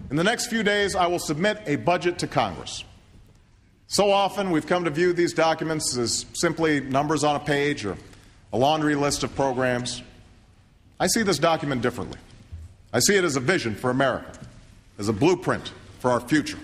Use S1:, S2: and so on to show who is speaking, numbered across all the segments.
S1: In the next few days, I will submit a budget to Congress. So often we've come to view these documents as simply numbers on a page or a laundry list of programs. I see this document differently. I see it as a vision for America, as a blueprint for our future.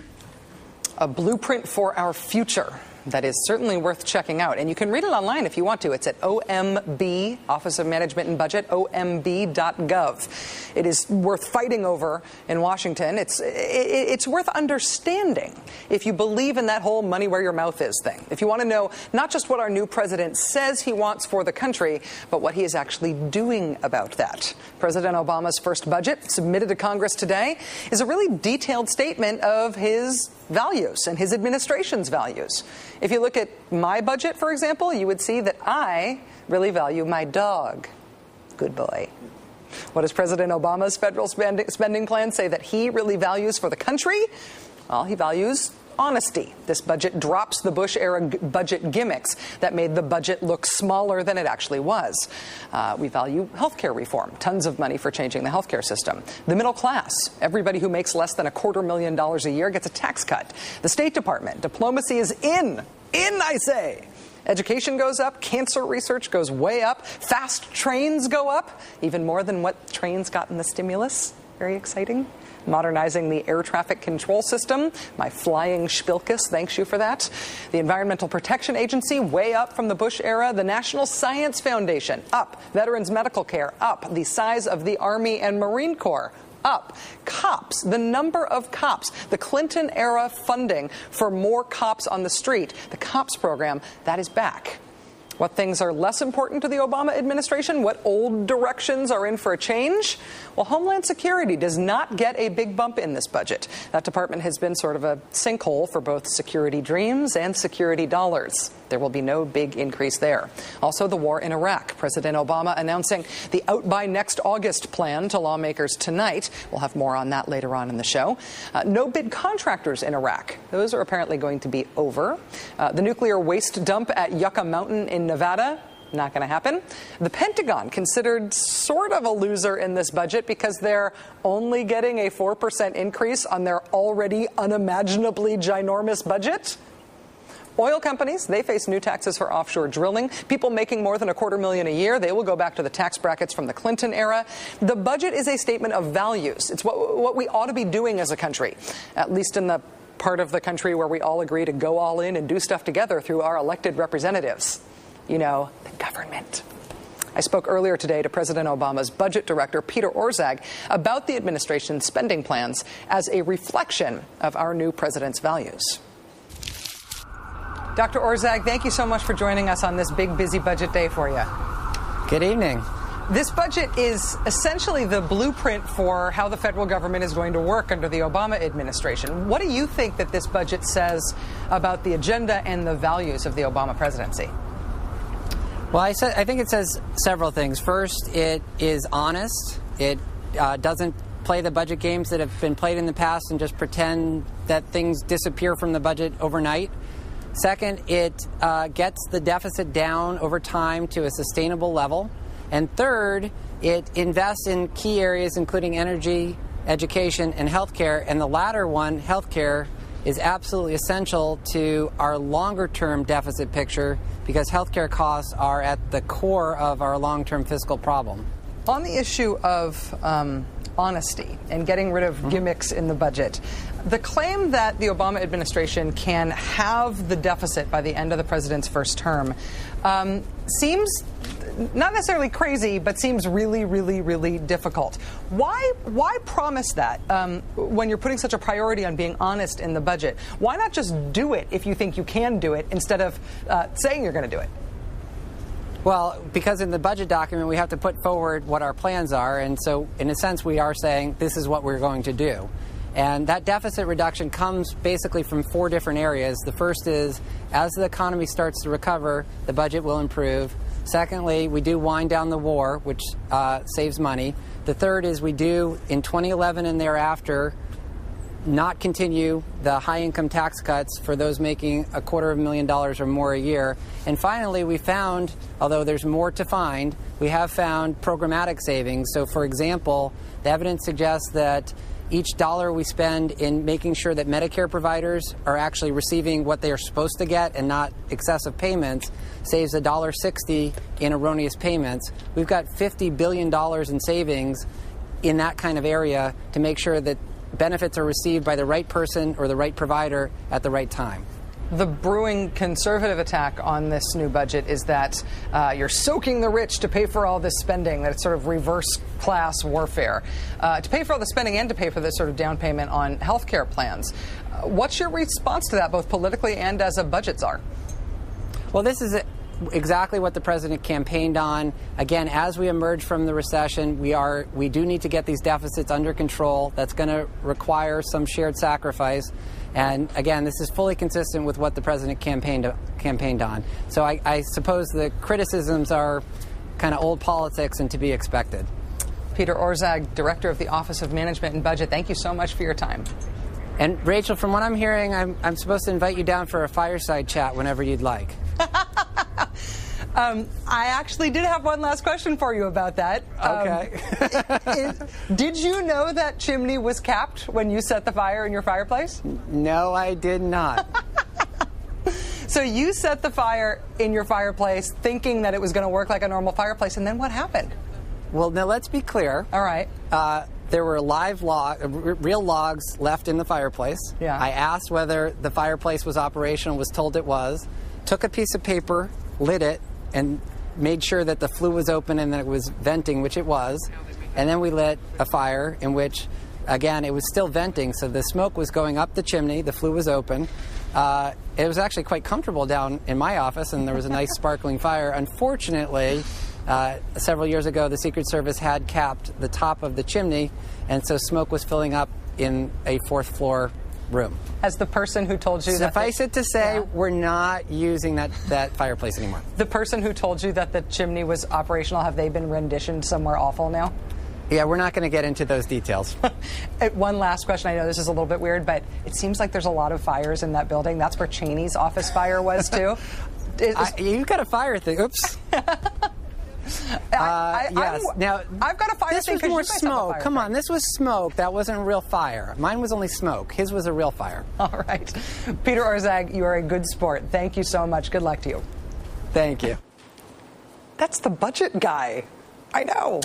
S2: A blueprint for our future. That is certainly worth checking out. And you can read it online if you want to. It's at OMB, Office of Management and Budget, OMB.gov. It is worth fighting over in Washington. It's worth understanding if you believe in that whole money where your mouth is thing. If you want to know not just what our new president says he wants for the country, but what he is actually doing about that. President Obama's first budget, submitted to Congress today, is a really detailed statement of his values and his administration's values. If you look at my budget, for example, you would see that I really value my dog. Good boy. What does President Obama's federal spending plan say that he really values for the country? Well, he values honesty. This budget drops the Bush-era budget gimmicks that made the budget look smaller than it actually was. We value health care reform, tons of money for changing the health care system. The middle class, everybody who makes less than $250,000 a year gets a tax cut. The State Department, diplomacy is in, I say. Education goes up, cancer research goes way up, fast trains go up, even more than what trains got in the stimulus. Very exciting. Modernizing the air traffic control system. My flying Spilkus thanks you for that. The Environmental Protection Agency, way up from the Bush era. The National Science Foundation, up. Veterans Medical Care, up. The size of the Army and Marine Corps, up. Cops, the number of cops, the Clinton era funding for more cops on the street, the COPS program, that is back. What things are less important to the Obama administration? What old directions are in for a change? Well, Homeland Security does not get a big bump in this budget. That department has been sort of a sinkhole for both security dreams and security dollars. There will be no big increase there. Also, the war in Iraq. President Obama announcing the Out by Next August plan to lawmakers tonight. We'll have more on that later on in the show. No bid contractors in Iraq. Those are apparently going to be over. The nuclear waste dump at Yucca Mountain in Nevada. Not going to happen. The Pentagon, considered sort of a loser in this budget because they're only getting a 4% increase on their already unimaginably ginormous budget. Oil companies, they face new taxes for offshore drilling. People making more than $250,000 a year, they will go back to the tax brackets from the Clinton era. The budget is a statement of values. It's what we ought to be doing as a country, at least in the part of the country where we all agree to go all in and do stuff together through our elected representatives. You know, the government. I spoke earlier today to President Obama's budget director, Peter Orszag, about the administration's spending plans as a reflection of our new president's values. Dr. Orszag, thank you so much for joining us on this big, busy budget day for you.
S3: Good evening.
S2: This budget is essentially the blueprint for how the federal government is going to work under the Obama administration. What do you think that this budget says about the agenda and the values of the Obama presidency?
S3: Well, I think it says several things. First, it is honest. It doesn't play the budget games that have been played in the past and just pretend that things disappear from the budget overnight. Second, it gets the deficit down over time to a sustainable level. And third, it invests in key areas including energy, education, and healthcare. And the latter one, healthcare, is absolutely essential to our longer-term deficit picture because healthcare costs are at the core of our long-term fiscal problem.
S2: On the issue of honesty and getting rid of gimmicks in the budget, the claim that the Obama administration can have the deficit by the end of the president's first term seems not necessarily crazy, but seems really, really, really difficult. Why promise that when you're putting such a priority on being honest in the budget? Why not just do it if you think you can do it instead of saying you're going to do it?
S3: Well, because in the budget document we have to put forward what our plans are, and so in a sense we are saying this is what we're going to do. And that deficit reduction comes basically from 4 different areas. The first is, as the economy starts to recover, the budget will improve. Secondly, we do wind down the war, which saves money. The third is we do, in 2011 and thereafter, not continue the high-income tax cuts for those making $250,000 or more a year. And finally, we found, although there's more to find, we have found programmatic savings. So, for example, the evidence suggests that each dollar we spend in making sure that Medicare providers are actually receiving what they are supposed to get and not excessive payments saves $1.60 in erroneous payments. We've got $50 billion in savings in that kind of area to make sure that benefits are received by the right person or the right provider at the right time.
S2: The brewing conservative attack on this new budget is that you're soaking the rich to pay for all this spending, that it's sort of reverse class warfare, to pay for all the spending and to pay for this sort of down payment on health care plans. What's your response to that, both politically and as a budget czar?
S3: Well, this is exactly what the president campaigned on. Again, as we emerge from the recession, we do need to get these deficits under control. That's going to require some shared sacrifice. And again, this is fully consistent with what the president campaigned on. So I suppose the criticisms are kind of old politics and to be expected.
S2: Peter Orszag, Director of the Office of Management and Budget, thank you so much for your time.
S3: And Rachel, from what I'm hearing, I'm supposed to invite you down for a fireside chat whenever you'd like.
S2: I actually did have one last question for you about that.
S3: Okay.
S2: Did you know that chimney was capped when you set the fire in your fireplace?
S3: No, I did not.
S2: So you set the fire in your fireplace thinking that it was going to work like a normal fireplace, and then what happened?
S3: Well, now let's be clear.
S2: All right.
S3: There were real logs left in the fireplace.
S2: Yeah.
S3: I asked whether the fireplace was operational, was told it was. Took a piece of paper, lit it, and made sure that the flue was open and that it was venting, which it was. And then we lit a fire in which, again, it was still venting, so the smoke was going up the chimney, the flue was open. It was actually quite comfortable down in my office, and there was a nice sparkling fire. Unfortunately, several years ago, the Secret Service had capped the top of the chimney, and so smoke was filling up in a fourth floor room.
S2: As the person who told you
S3: Suffice it to say, we're not using that fireplace anymore.
S2: The person who told you that the chimney was operational, have they been renditioned somewhere awful now?
S3: Yeah, we're not going to get into those details.
S2: One last question. I know this is a little bit weird, but it seems like there's a lot of fires in that building. That's where Cheney's office fire was, too.
S3: You've got a fire thing. Oops. Yes. Now,
S2: I've got a fire
S3: this
S2: thing.
S3: was more smoke. Come on, this was smoke. That wasn't real fire. Mine was only smoke. His was a real fire.
S2: All right. Peter Orszag, you are a good sport. Thank you so much. Good luck to you.
S3: Thank you.
S2: That's the budget guy. I know.